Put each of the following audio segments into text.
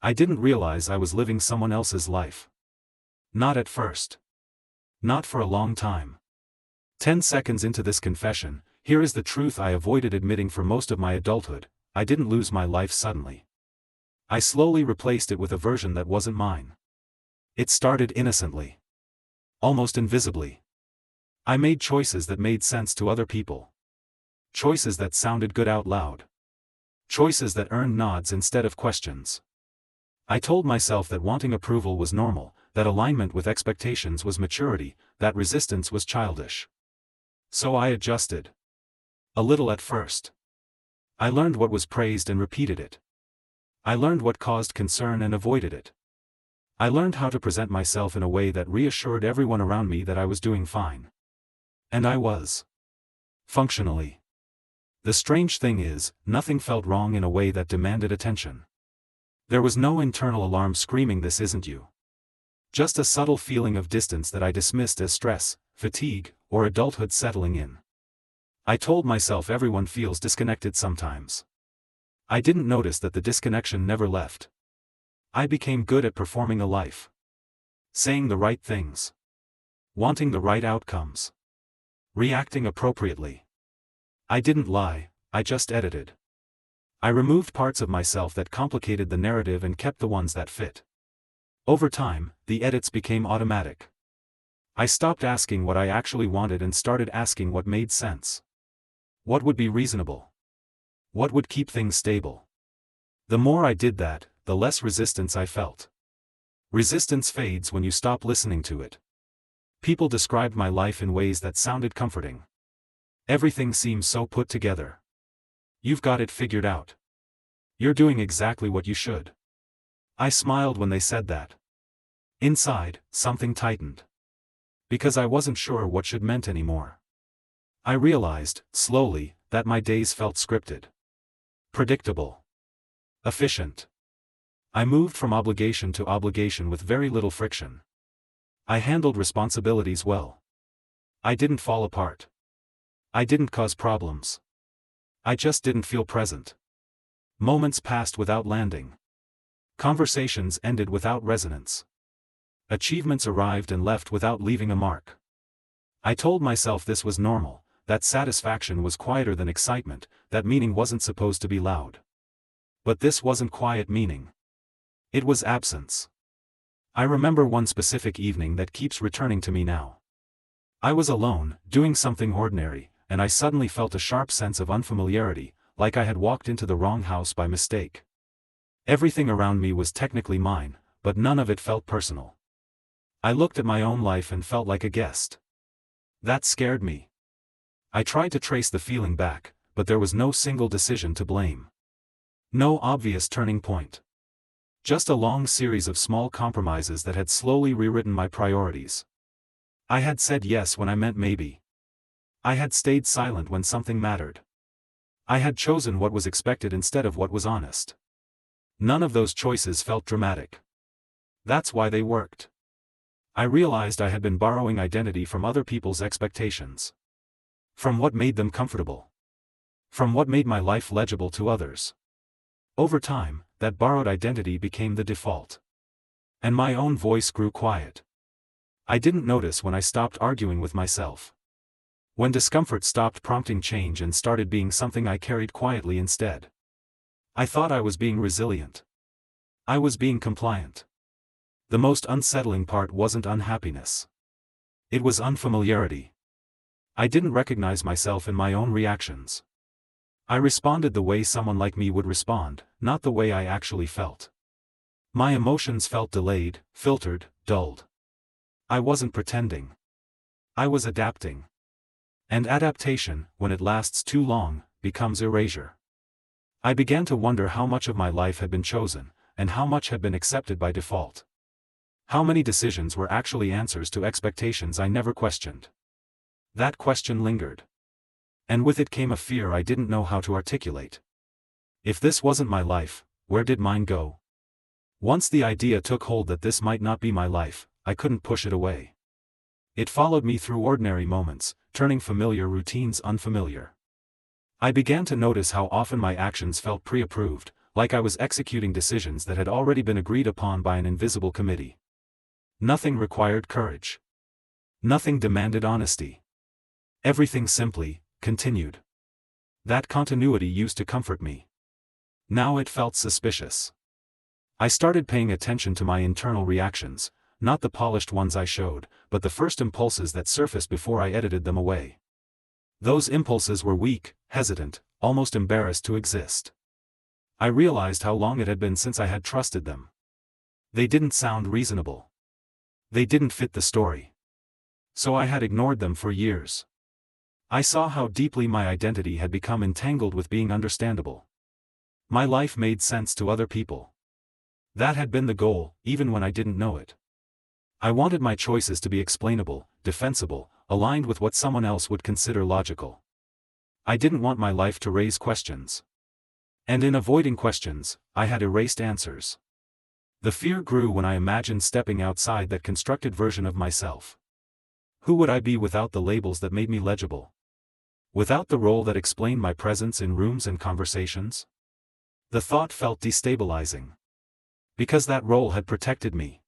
I didn't realize I was living someone else's life. Not at first. Not for a long time. 10 seconds into this confession, here is the truth I avoided admitting for most of my adulthood: I didn't lose my life suddenly. I slowly replaced it with a version that wasn't mine. It started innocently. Almost invisibly. I made choices that made sense to other people. Choices that sounded good out loud. Choices that earned nods instead of questions. I told myself that wanting approval was normal, that alignment with expectations was maturity, that resistance was childish. So I adjusted. A little at first. I learned what was praised and repeated it. I learned what caused concern and avoided it. I learned how to present myself in a way that reassured everyone around me that I was doing fine. And I was. Functionally. The strange thing is, nothing felt wrong in a way that demanded attention. There was no internal alarm screaming "this isn't you." Just a subtle feeling of distance that I dismissed as stress, fatigue, or adulthood settling in. I told myself everyone feels disconnected sometimes. I didn't notice that the disconnection never left. I became good at performing a life. Saying the right things. Wanting the right outcomes. Reacting appropriately. I didn't lie, I just edited. I removed parts of myself that complicated the narrative and kept the ones that fit. Over time, the edits became automatic. I stopped asking what I actually wanted and started asking what made sense. What would be reasonable? What would keep things stable? The more I did that, the less resistance I felt. Resistance fades when you stop listening to it. People described my life in ways that sounded comforting. Everything seems so put together. You've got it figured out. You're doing exactly what you should. I smiled when they said that. Inside, something tightened. Because I wasn't sure what should meant anymore. I realized, slowly, that my days felt scripted. Predictable. Efficient. I moved from obligation to obligation with very little friction. I handled responsibilities well. I didn't fall apart. I didn't cause problems. I just didn't feel present. Moments passed without landing. Conversations ended without resonance. Achievements arrived and left without leaving a mark. I told myself this was normal, that satisfaction was quieter than excitement, that meaning wasn't supposed to be loud. But this wasn't quiet meaning. It was absence. I remember one specific evening that keeps returning to me now. I was alone, doing something ordinary, and I suddenly felt a sharp sense of unfamiliarity, like I had walked into the wrong house by mistake. Everything around me was technically mine, but none of it felt personal. I looked at my own life and felt like a guest. That scared me. I tried to trace the feeling back, but there was no single decision to blame. No obvious turning point. Just a long series of small compromises that had slowly rewritten my priorities. I had said yes when I meant maybe. I had stayed silent when something mattered. I had chosen what was expected instead of what was honest. None of those choices felt dramatic. That's why they worked. I realized I had been borrowing identity from other people's expectations. From what made them comfortable. From what made my life legible to others. Over time, that borrowed identity became the default. And my own voice grew quiet. I didn't notice when I stopped arguing with myself. When discomfort stopped prompting change and started being something I carried quietly instead. I thought I was being resilient. I was being compliant. The most unsettling part wasn't unhappiness. It was unfamiliarity. I didn't recognize myself in my own reactions. I responded the way someone like me would respond, not the way I actually felt. My emotions felt delayed, filtered, dulled. I wasn't pretending. I was adapting. And adaptation, when it lasts too long, becomes erasure. I began to wonder how much of my life had been chosen, and how much had been accepted by default. How many decisions were actually answers to expectations I never questioned. That question lingered. And with it came a fear I didn't know how to articulate. If this wasn't my life, where did mine go? Once the idea took hold that this might not be my life, I couldn't push it away. It followed me through ordinary moments, turning familiar routines unfamiliar. I began to notice how often my actions felt pre-approved, like I was executing decisions that had already been agreed upon by an invisible committee. Nothing required courage. Nothing demanded honesty. Everything simply continued. That continuity used to comfort me. Now it felt suspicious. I started paying attention to my internal reactions, not the polished ones I showed, but the first impulses that surfaced before I edited them away. Those impulses were weak, hesitant, almost embarrassed to exist. I realized how long it had been since I had trusted them. They didn't sound reasonable. They didn't fit the story. So I had ignored them for years. I saw how deeply my identity had become entangled with being understandable. My life made sense to other people. That had been the goal, even when I didn't know it. I wanted my choices to be explainable, defensible, aligned with what someone else would consider logical. I didn't want my life to raise questions. And in avoiding questions, I had erased answers. The fear grew when I imagined stepping outside that constructed version of myself. Who would I be without the labels that made me legible? Without the role that explained my presence in rooms and conversations? The thought felt destabilizing. Because that role had protected me.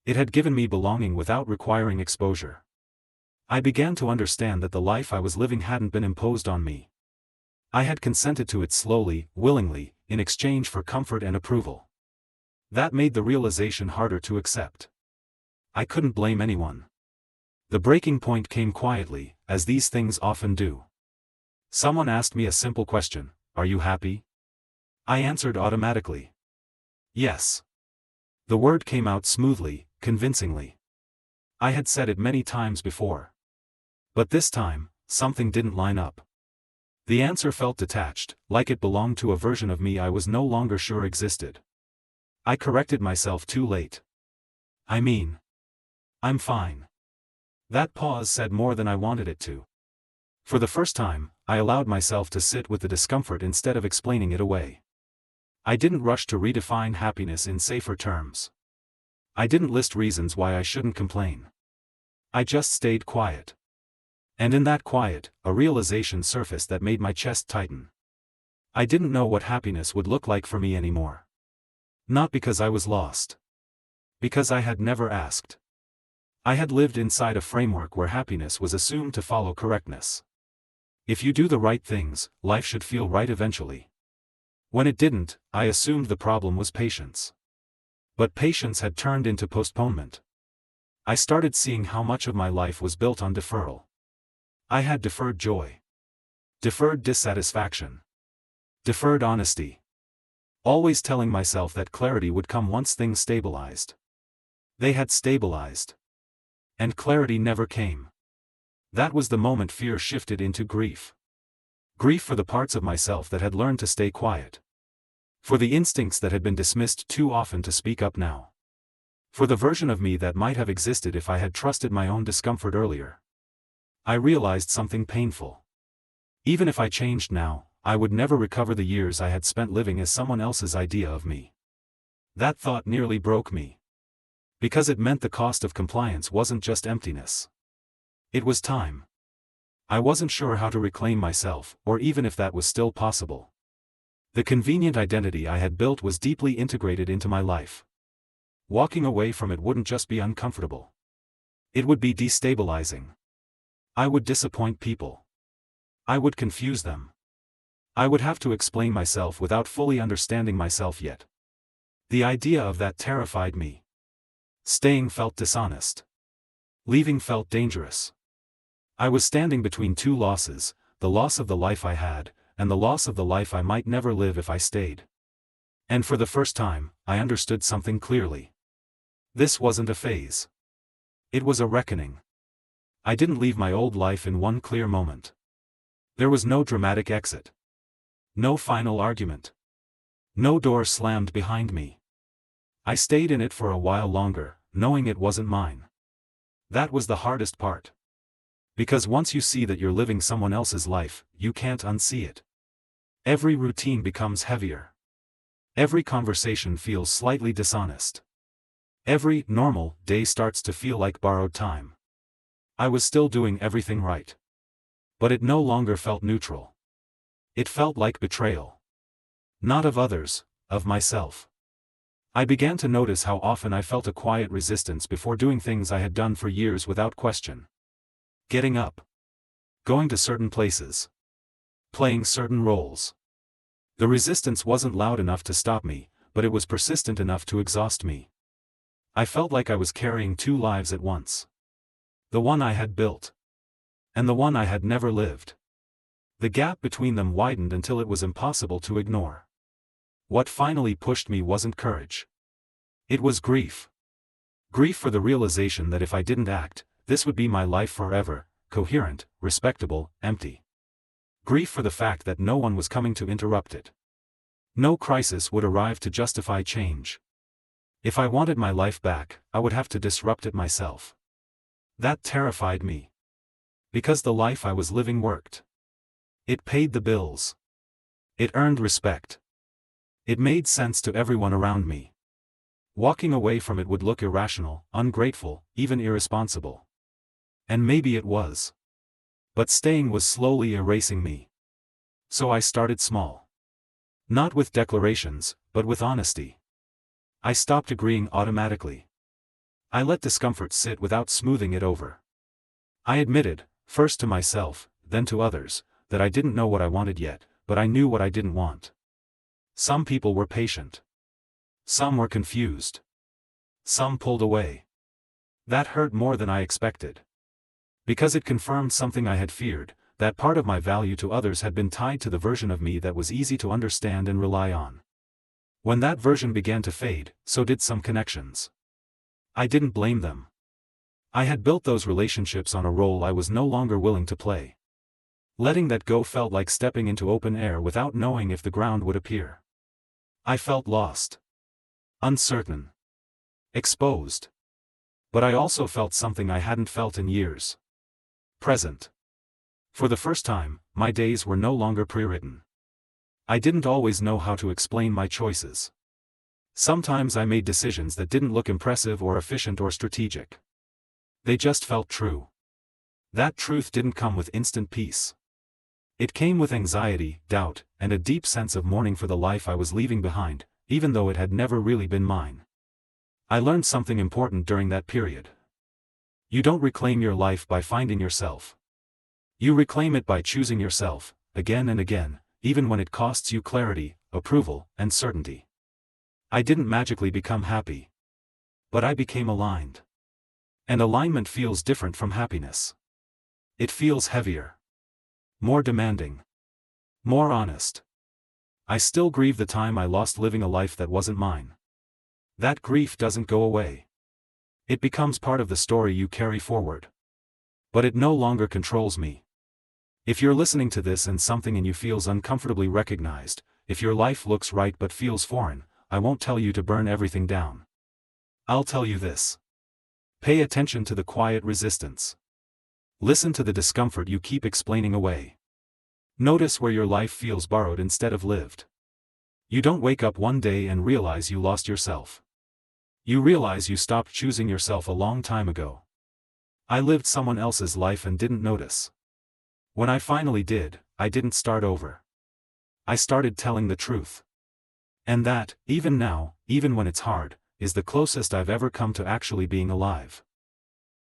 It had given me belonging without requiring exposure. I began to understand that the life I was living hadn't been imposed on me. I had consented to it slowly, willingly, in exchange for comfort and approval. That made the realization harder to accept. I couldn't blame anyone. The breaking point came quietly, as these things often do. Someone asked me a simple question: "Are you happy?" I answered automatically. Yes. The word came out smoothly, convincingly. I had said it many times before. But this time, something didn't line up. The answer felt detached, like it belonged to a version of me I was no longer sure existed. I corrected myself too late. I'm fine. That pause said more than I wanted it to. For the first time, I allowed myself to sit with the discomfort instead of explaining it away. I didn't rush to redefine happiness in safer terms. I didn't list reasons why I shouldn't complain. I just stayed quiet. And in that quiet, a realization surfaced that made my chest tighten. I didn't know what happiness would look like for me anymore. Not because I was lost. Because I had never asked. I had lived inside a framework where happiness was assumed to follow correctness. If you do the right things, life should feel right eventually. When it didn't, I assumed the problem was patience. But patience had turned into postponement. I started seeing how much of my life was built on deferral. I had deferred joy. Deferred dissatisfaction. Deferred honesty. Always telling myself that clarity would come once things stabilized. They had stabilized. And clarity never came. That was the moment fear shifted into grief. Grief for the parts of myself that had learned to stay quiet. For the instincts that had been dismissed too often to speak up now. For the version of me that might have existed if I had trusted my own discomfort earlier. I realized something painful. Even if I changed now, I would never recover the years I had spent living as someone else's idea of me. That thought nearly broke me. Because it meant the cost of compliance wasn't just emptiness. It was time. I wasn't sure how to reclaim myself, or even if that was still possible. The convenient identity I had built was deeply integrated into my life. Walking away from it wouldn't just be uncomfortable. It would be destabilizing. I would disappoint people. I would confuse them. I would have to explain myself without fully understanding myself yet. The idea of that terrified me. Staying felt dishonest. Leaving felt dangerous. I was standing between two losses, the loss of the life I had, and the loss of the life I might never live if I stayed. And for the first time, I understood something clearly. This wasn't a phase. It was a reckoning. I didn't leave my old life in one clear moment. There was no dramatic exit. No final argument. No door slammed behind me. I stayed in it for a while longer, knowing it wasn't mine. That was the hardest part. Because once you see that you're living someone else's life, you can't unsee it. Every routine becomes heavier. Every conversation feels slightly dishonest. Every normal day starts to feel like borrowed time. I was still doing everything right. But it no longer felt neutral. It felt like betrayal. Not of others, of myself. I began to notice how often I felt a quiet resistance before doing things I had done for years without question. Getting up. Going to certain places. Playing certain roles. The resistance wasn't loud enough to stop me, but it was persistent enough to exhaust me. I felt like I was carrying two lives at once. The one I had built. And the one I had never lived. The gap between them widened until it was impossible to ignore. What finally pushed me wasn't courage. It was grief. Grief for the realization that if I didn't act, this would be my life forever, coherent, respectable, empty. Grief for the fact that no one was coming to interrupt it. No crisis would arrive to justify change. If I wanted my life back, I would have to disrupt it myself. That terrified me. Because the life I was living worked. It paid the bills. It earned respect. It made sense to everyone around me. Walking away from it would look irrational, ungrateful, even irresponsible. And maybe it was. But staying was slowly erasing me. So I started small. Not with declarations, but with honesty. I stopped agreeing automatically. I let discomfort sit without smoothing it over. I admitted, first to myself, then to others, that I didn't know what I wanted yet, but I knew what I didn't want. Some people were patient. Some were confused. Some pulled away. That hurt more than I expected. Because it confirmed something I had feared, that part of my value to others had been tied to the version of me that was easy to understand and rely on. When that version began to fade, so did some connections. I didn't blame them. I had built those relationships on a role I was no longer willing to play. Letting that go felt like stepping into open air without knowing if the ground would appear. I felt lost. Uncertain. Exposed. But I also felt something I hadn't felt in years. Present. For the first time, my days were no longer pre-written. I didn't always know how to explain my choices. Sometimes I made decisions that didn't look impressive or efficient or strategic. They just felt true. That truth didn't come with instant peace. It came with anxiety, doubt, and a deep sense of mourning for the life I was leaving behind, even though it had never really been mine. I learned something important during that period. You don't reclaim your life by finding yourself. You reclaim it by choosing yourself, again and again, even when it costs you clarity, approval, and certainty. I didn't magically become happy. But I became aligned. And alignment feels different from happiness. It feels heavier. More demanding. More honest. I still grieve the time I lost living a life that wasn't mine. That grief doesn't go away. It becomes part of the story you carry forward. But it no longer controls me. If you're listening to this and something in you feels uncomfortably recognized, if your life looks right but feels foreign, I won't tell you to burn everything down. I'll tell you this. Pay attention to the quiet resistance. Listen to the discomfort you keep explaining away. Notice where your life feels borrowed instead of lived. You don't wake up one day and realize you lost yourself. You realize you stopped choosing yourself a long time ago. I lived someone else's life and didn't notice. When I finally did, I didn't start over. I started telling the truth. And that, even now, even when it's hard, is the closest I've ever come to actually being alive.